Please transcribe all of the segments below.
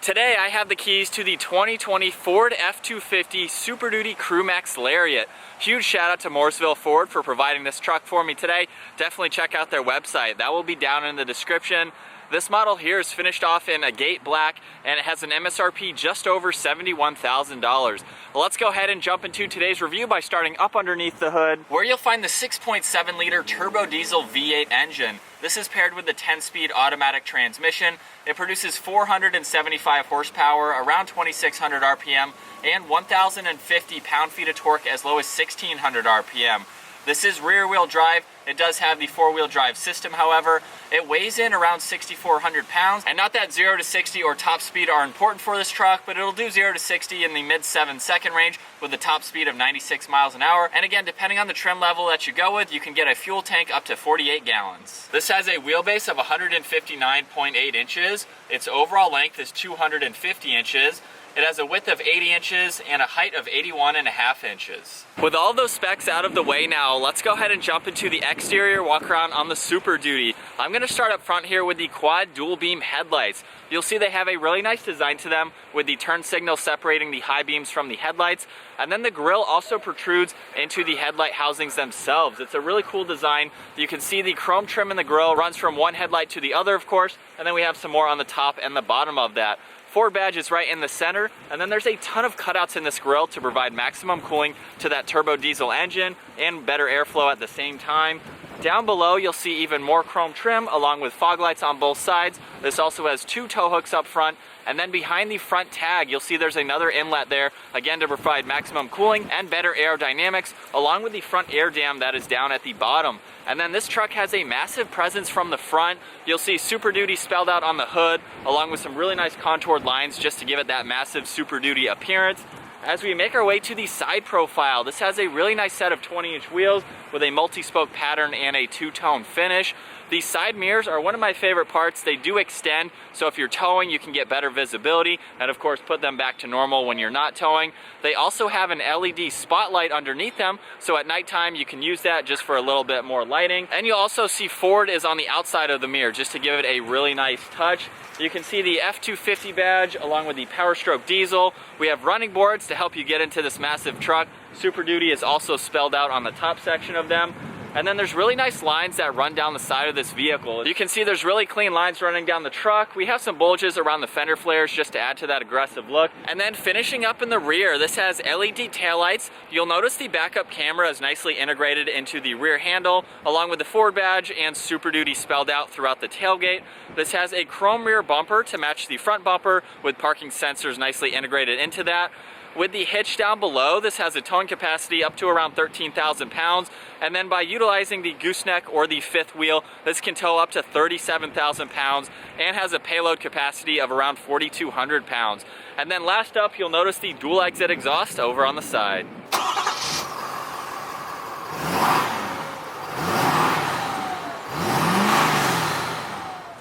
Today I have the keys to the 2020 Ford F250 Super Duty Crewmax Lariat. Huge shout out to Mooresville Ford for providing this truck for me today. Definitely check out their website. That will be down in the description. This model here is finished off in a gate black and it has an MSRP just over $71,000. Well, let's go ahead and jump into today's review by starting up underneath the hood, where you'll find the 6.7 liter turbo diesel V8 engine. This is paired with the 10-speed automatic transmission. It produces 475 horsepower, around 2,600 RPM, and 1,050 pound-feet of torque as low as 1,600 RPM. This is rear-wheel drive. It does have the four-wheel drive system, however. It weighs in around 6,400 pounds, and not that 0 to 60 or top speed are important for this truck, but it'll do 0 to 60 in the mid 7-second range with a top speed of 96 miles an hour. And again, depending on the trim level that you go with, you can get a fuel tank up to 48 gallons. This has a wheelbase of 159.8 inches. Its overall length is 250 inches. It has a width of 80 inches and a height of 81.5 inches. With all those specs out of the way now, let's go ahead and jump into the exterior walk around on the Super Duty. I'm going to start up front here with the quad dual beam headlights. You'll see they have a really nice design to them with the turn signal separating the high beams from the headlights. And then the grille also protrudes into the headlight housings themselves. It's a really cool design. You can see the chrome trim in the grille runs from one headlight to the other, of course, and then we have some more on the top and the bottom of that. Ford badge is right in the center, and then there's a ton of cutouts in this grille to provide maximum cooling to that turbo diesel engine and better airflow at the same time. Down below, you'll see even more chrome trim along with fog lights on both sides. This also has two tow hooks up front, and then behind the front tag, you'll see there's another inlet there, again to provide maximum cooling and better aerodynamics, along with the front air dam that is down at the bottom. And then this truck has a massive presence from the front. You'll see Super Duty spelled out on the hood, along with some really nice contoured lines just to give it that massive Super Duty appearance. As we make our way to the side profile, this has a really nice set of 20-inch wheels with a multi-spoke pattern and a two-tone finish. These side mirrors are one of my favorite parts. They do extend, so if you're towing, you can get better visibility, and of course put them back to normal when you're not towing. They also have an LED spotlight underneath them, so at nighttime you can use that just for a little bit more lighting. And you'll also see Ford is on the outside of the mirror just to give it a really nice touch. You can see the F250 badge along with the Power Stroke diesel. We have running boards to help you get into this massive truck. Super Duty is also spelled out on the top section of them. And then there's really nice lines that run down the side of this vehicle. You can see there's really clean lines running down the truck. We have some bulges around the fender flares just to add to that aggressive look. And then finishing up in the rear, this has LED taillights. You'll notice the backup camera is nicely integrated into the rear handle, along with the Ford badge and Super Duty spelled out throughout the tailgate. This has a chrome rear bumper to match the front bumper with parking sensors nicely integrated into that. With the hitch down below, this has a towing capacity up to around 13,000 pounds, and then by utilizing the gooseneck or the fifth wheel, this can tow up to 37,000 pounds and has a payload capacity of around 4,200 pounds. And then last up, you'll notice the dual exit exhaust over on the side.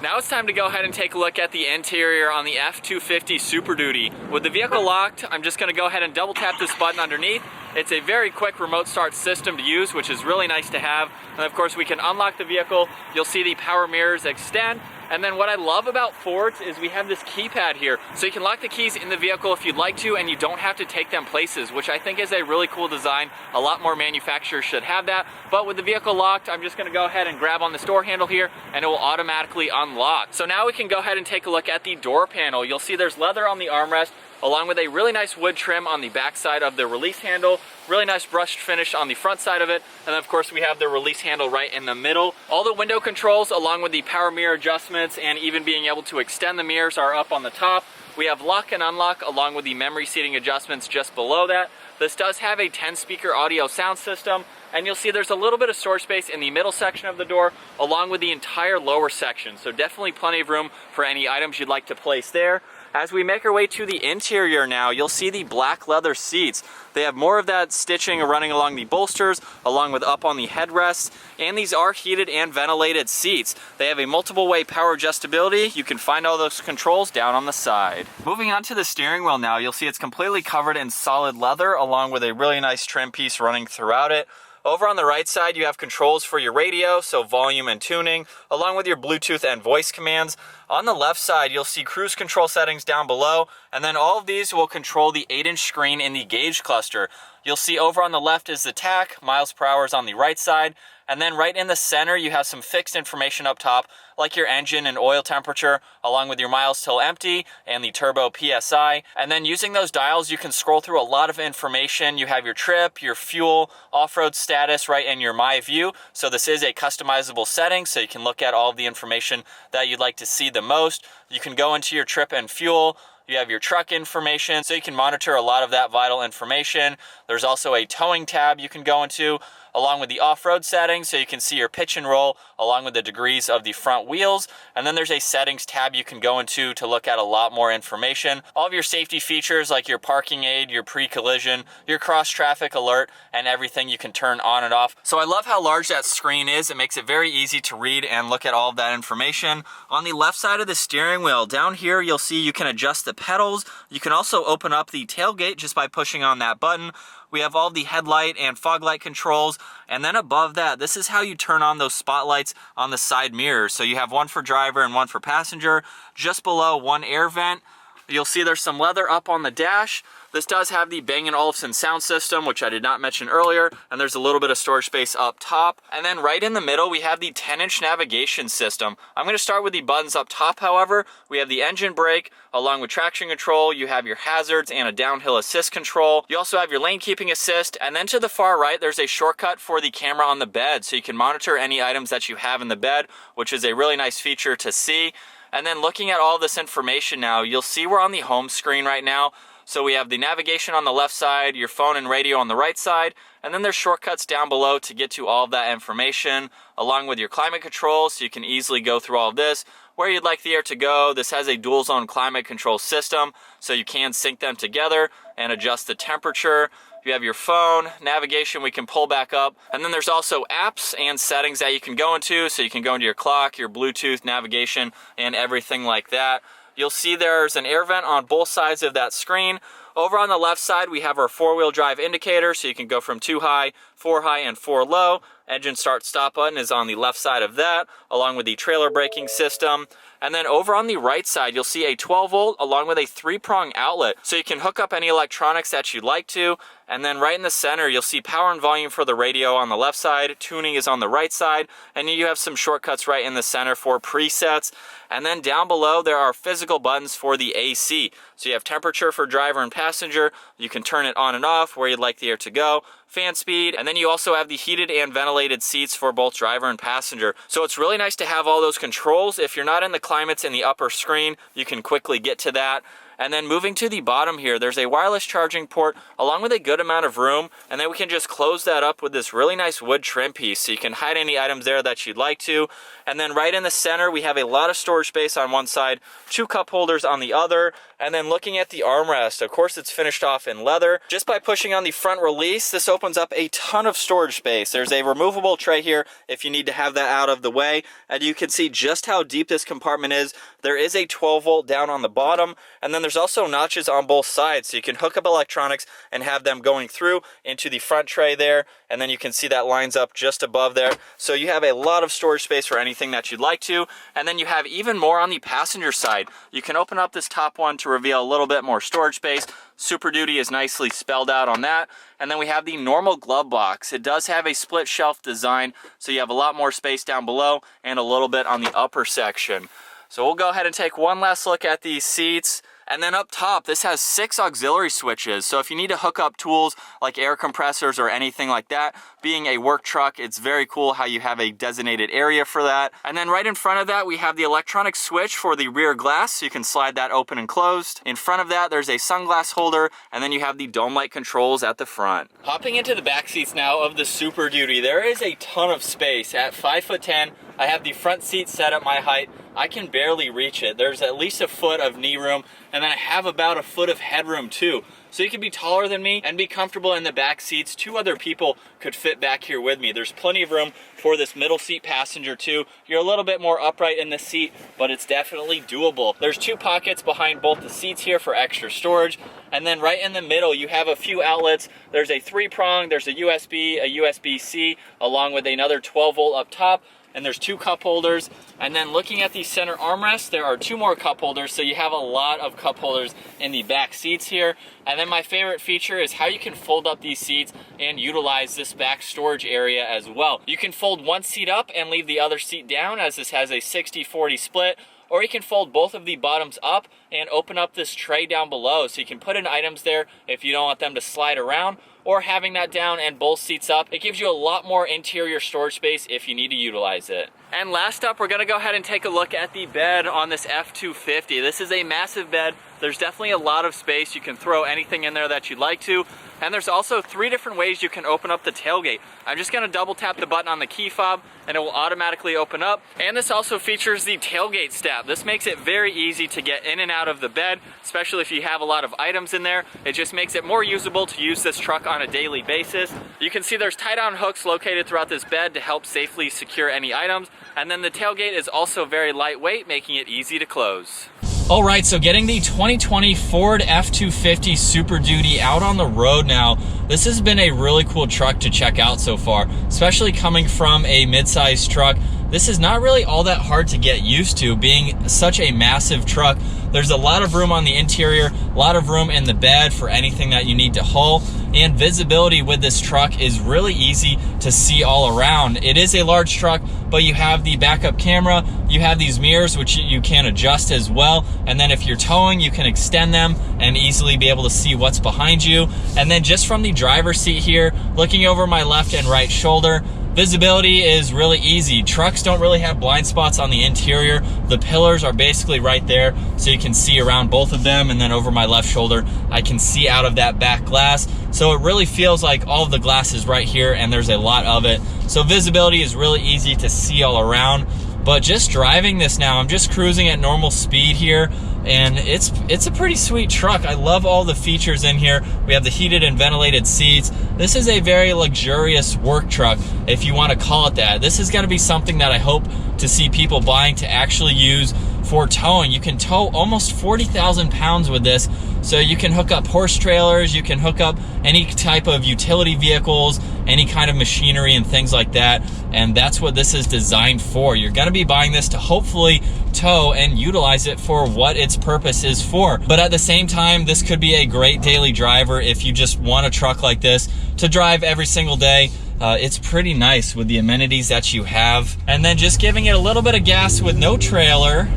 Now it's time to go ahead and take a look at the interior on the F250 Super Duty. With the vehicle locked, I'm just going to go ahead and double tap this button underneath. It's a very quick remote start system to use, which is really nice to have. And of course we can unlock the vehicle. You'll see the power mirrors extend. And then what I love about Fords is we have this keypad here. So you can lock the keys in the vehicle if you'd like to, and you don't have to take them places, which I think is a really cool design. A lot more manufacturers should have that. But with the vehicle locked, I'm just gonna go ahead and grab on this door handle here, and it will automatically unlock. So now we can go ahead and take a look at the door panel. You'll see there's leather on the armrest, along with a really nice wood trim on the back side of the release handle, really nice brushed finish on the front side of it, and then of course we have the release handle right in the middle. All the window controls along with the power mirror adjustments and even being able to extend the mirrors are up on the top. We have lock and unlock along with the memory seating adjustments just below that. This does have a 10-speaker audio sound system, and you'll see there's a little bit of storage space in the middle section of the door along with the entire lower section, so definitely plenty of room for any items you'd like to place there. As we make our way to the interior now, you'll see the black leather seats. They have more of that stitching running along the bolsters, along with up on the headrests, and these are heated and ventilated seats. They have a multiple way power adjustability. You can find all those controls down on the side. Moving on to the steering wheel now, you'll see it's completely covered in solid leather, along with a really nice trim piece running throughout it. Over on the right side, you have controls for your radio, so volume and tuning, along with your Bluetooth and voice commands. On the left side, you'll see cruise control settings down below, and then all of these will control the 8-inch screen in the gauge cluster. You'll see over on the left is the tach, miles per hour is on the right side, and then right in the center, you have some fixed information up top, like your engine and oil temperature, along with your miles till empty and the turbo PSI. And then using those dials, you can scroll through a lot of information. You have your trip, your fuel, off-road status right in your My View. So this is a customizable setting, so you can look at all of the information that you'd like to see the most. You can go into your trip and fuel. You have your truck information, so you can monitor a lot of that vital information. There's also a towing tab you can go into, along with the off-road settings, so you can see your pitch and roll, along with the degrees of the front wheels. And then there's a settings tab you can go into to look at a lot more information. All of your safety features, like your parking aid, your pre-collision, your cross-traffic alert, and everything you can turn on and off. So I love how large that screen is. It makes it very easy to read and look at all of that information. On the left side of the steering wheel, down here, you'll see you can adjust the pedals. You can also open up the tailgate just by pushing on that button. We have all the headlight and fog light controls, and then above that, this is how you turn on those spotlights on the side mirrors. So you have one for driver and one for passenger. Just below, one air vent. You'll see there's some leather up on the dash. This does have the Bang & Olufsen sound system, which I did not mention earlier, and there's a little bit of storage space up top. And then right in the middle, we have the 10-inch navigation system. I'm going to start with the buttons up top, however. We have the engine brake, along with traction control. You have your hazards and a downhill assist control. You also have your lane keeping assist, and then to the far right, there's a shortcut for the camera on the bed, so you can monitor any items that you have in the bed, which is a really nice feature to see. And then looking at all this information now, you'll see we're on the home screen right now. So we have the navigation on the left side, your phone and radio on the right side, and then there's shortcuts down below to get to all of that information, along with your climate control, so you can easily go through all of this, where you'd like the air to go. This has a dual zone climate control system, so you can sync them together and adjust the temperature. You have your phone, navigation we can pull back up, and then there's also apps and settings that you can go into, so you can go into your clock, your Bluetooth, navigation, and everything like that. You'll see there's an air vent on both sides of that screen. Over on the left side, we have our 4-wheel drive indicator, so you can go from 2 high, 4 high, and 4 low. Engine start stop button is on the left side of that, along with the trailer braking system. And then over on the right side, you'll see a 12 volt along with a 3-prong outlet, so you can hook up any electronics that you'd like to. And then right in the center, you'll see power and volume for the radio on the left side, tuning is on the right side, and you have some shortcuts right in the center for presets. And then down below, there are physical buttons for the AC. So you have temperature for driver and passenger. You can turn it on and off where you'd like the air to go. Fan speed, and then you also have the heated and ventilated seats for both driver and passenger. So it's really nice to have all those controls. If you're not in the climates in the upper screen, you can quickly get to that. And then moving to the bottom here, there's a wireless charging port along with a good amount of room, and then we can just close that up with this really nice wood trim piece, so you can hide any items there that you'd like to. And then right in the center, we have a lot of storage space on one side, 2 cup holders on the other. And then looking at the armrest, of course it's finished off in leather. Just by pushing on the front release, this opens up a ton of storage space. There's a removable tray here if you need to have that out of the way, and you can see just how deep this compartment is. There is a 12 volt down on the bottom, and then there's also notches on both sides, so you can hook up electronics and have them going through into the front tray there, and then you can see that lines up just above there. So you have a lot of storage space for anything that you'd like to. And then you have even more on the passenger side. You can open up this top one to reveal a little bit more storage space. Super Duty is nicely spelled out on that. And then we have the normal glove box. It does have a split shelf design, so you have a lot more space down below and a little bit on the upper section. So we'll go ahead and take one last look at these seats. And then up top, this has 6 auxiliary switches. So if you need to hook up tools like air compressors or anything like that, being a work truck, it's very cool how you have a designated area for that. And then right in front of that, we have the electronic switch for the rear glass, so you can slide that open and closed. In front of that, there's a sunglass holder, and then you have the dome light controls at the front. Hopping into the back seats now of the Super Duty, there is a ton of space. At 5'10", I have the front seat set at my height. I can barely reach it. There's at least a foot of knee room, and then I have about a foot of headroom too. so you can be taller than me and be comfortable in the back seats. 2 other people could fit back here with me. There's plenty of room for this middle seat passenger too. You're a little bit more upright in the seat, but it's definitely doable. There's 2 pockets behind both the seats here for extra storage. And then right in the middle, you have a few outlets. There's a 3-prong, there's a USB, a USB-C, along with another 12-volt up top. And there's 2 cup holders. And then looking at the center armrests, there are 2 more cup holders, so you have a lot of cup holders in the back seats here. And then my favorite feature is how you can fold up these seats and utilize this back storage area as well. You can fold one seat up and leave the other seat down, as this has a 60-40 split, or you can fold both of the bottoms up and open up this tray down below, so you can put in items there if you don't want them to slide around, or having that down and both seats up. It gives you a lot more interior storage space if you need to utilize it. And last up, we're gonna go ahead and take a look at the bed on this F250. This is a massive bed. There's definitely a lot of space. You can throw anything in there that you'd like to. And there's also 3 different ways you can open up the tailgate. I'm just gonna double tap the button on the key fob and it will automatically open up. And this also features the tailgate step. This makes it very easy to get in and out of the bed, especially if you have a lot of items in there. It just makes it more usable to use this truck on a daily basis. You can see there's tie-down hooks located throughout this bed to help safely secure any items. And then the tailgate is also very lightweight, making it easy to close. All right, so getting the 2020 Ford F250 Super Duty out on the road now. This has been a really cool truck to check out so far, especially coming from a mid-sized truck. This is not really all that hard to get used to, being such a massive truck. There's a lot of room on the interior, a lot of room in the bed for anything that you need to haul, and visibility with this truck is really easy to see all around. It is a large truck, but you have the backup camera, you have these mirrors which you can adjust as well, and then if you're towing, you can extend them and easily be able to see what's behind you. And then just from the driver's seat here, looking over my left and right shoulder, visibility is really easy. Trucks don't really have blind spots on the interior. The pillars are basically right there, so you can see around both of them. And then over my left shoulder, I can see out of that back glass. So it really feels like all of the glass is right here, and there's a lot of it. So visibility is really easy to see all around. But just driving this now, I'm just cruising at normal speed here, and it's a pretty sweet truck. I love all the features in here. We have the heated and ventilated seats. This is a very luxurious work truck, if you want to call it that. This is going to be something that I hope to see people buying to actually use for towing. You can tow almost 40,000 pounds with this, so you can hook up horse trailers, you can hook up any type of utility vehicles, any kind of machinery and things like that, and that's what this is designed for. You're going to be buying this to hopefully tow and utilize it for what its purpose is for. But at the same time, this could be a great daily driver if you just want a truck like this to drive every single day. It's pretty nice with the amenities that you have. And then just giving it a little bit of gas with no trailer.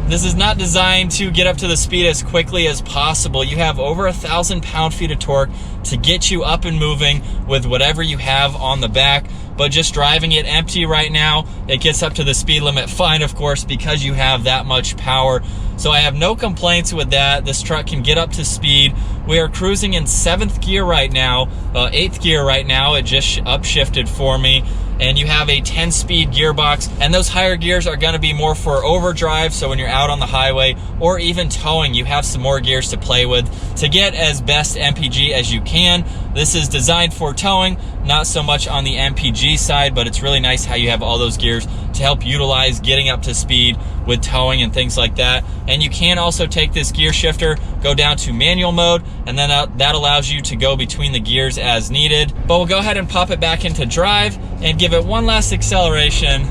This is not designed to get up to the speed as quickly as possible. You have over 1,000 pound-feet of torque to get you up and moving with whatever you have on the back. But just driving it empty right now, it gets up to the speed limit fine, of course, because you have that much power. So I have no complaints with that. This truck can get up to speed. We are cruising in 7th gear right now, 8th gear right now. It just upshifted for me. And you have a 10-speed gearbox, and those higher gears are going to be more for overdrive, so when you're out on the highway or even towing, you have some more gears to play with to get as best MPG as you can. This is designed for towing, not so much on the MPG side, but it's really nice how you have all those gears to help utilize getting up to speed with towing and things like that. And you can also take this gear shifter, go down to manual mode, and then that allows you to go between the gears as needed. But we'll go ahead and pop it back into drive and give it one last acceleration.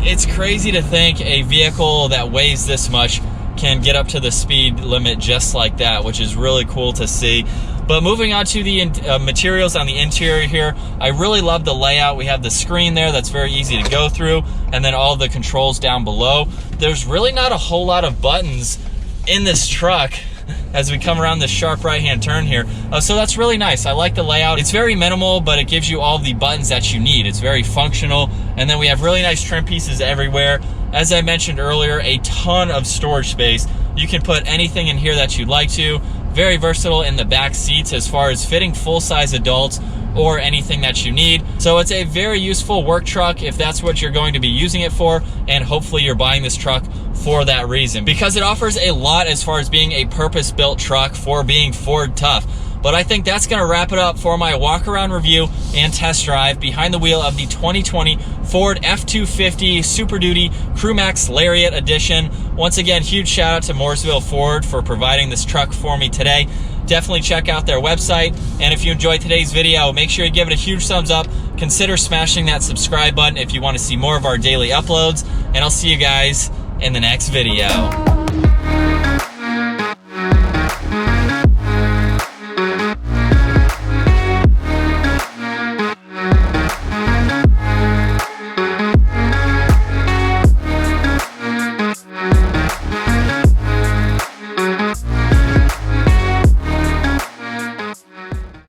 It's crazy to think a vehicle that weighs this much can get up to the speed limit just like that, which is really cool to see. But moving on to the materials on the interior here, I really love the layout. We have the screen there that's very easy to go through, and then all the controls down below. There's really not a whole lot of buttons in this truck as we come around this sharp right-hand turn here. So that's really nice. I like the layout. It's very minimal, but it gives you all the buttons that you need. It's very functional. And then we have really nice trim pieces everywhere. As I mentioned earlier, a ton of storage space. You can put anything in here that you'd like to. Very versatile in the back seats as far as fitting full-size adults or anything that you need. So it's a very useful work truck if that's what you're going to be using it for, and hopefully you're buying this truck for that reason, because it offers a lot as far as being a purpose-built truck for being Ford tough. But I think that's gonna wrap it up for my walk-around review and test drive behind the wheel of the 2020 Ford F250 Super Duty Crew Max Lariat Edition. Once again, huge shout out to Mooresville Ford for providing this truck for me today. Definitely check out their website. And if you enjoyed today's video, make sure you give it a huge thumbs up. Consider smashing that subscribe button if you want to see more of our daily uploads. And I'll see you guys in the next video.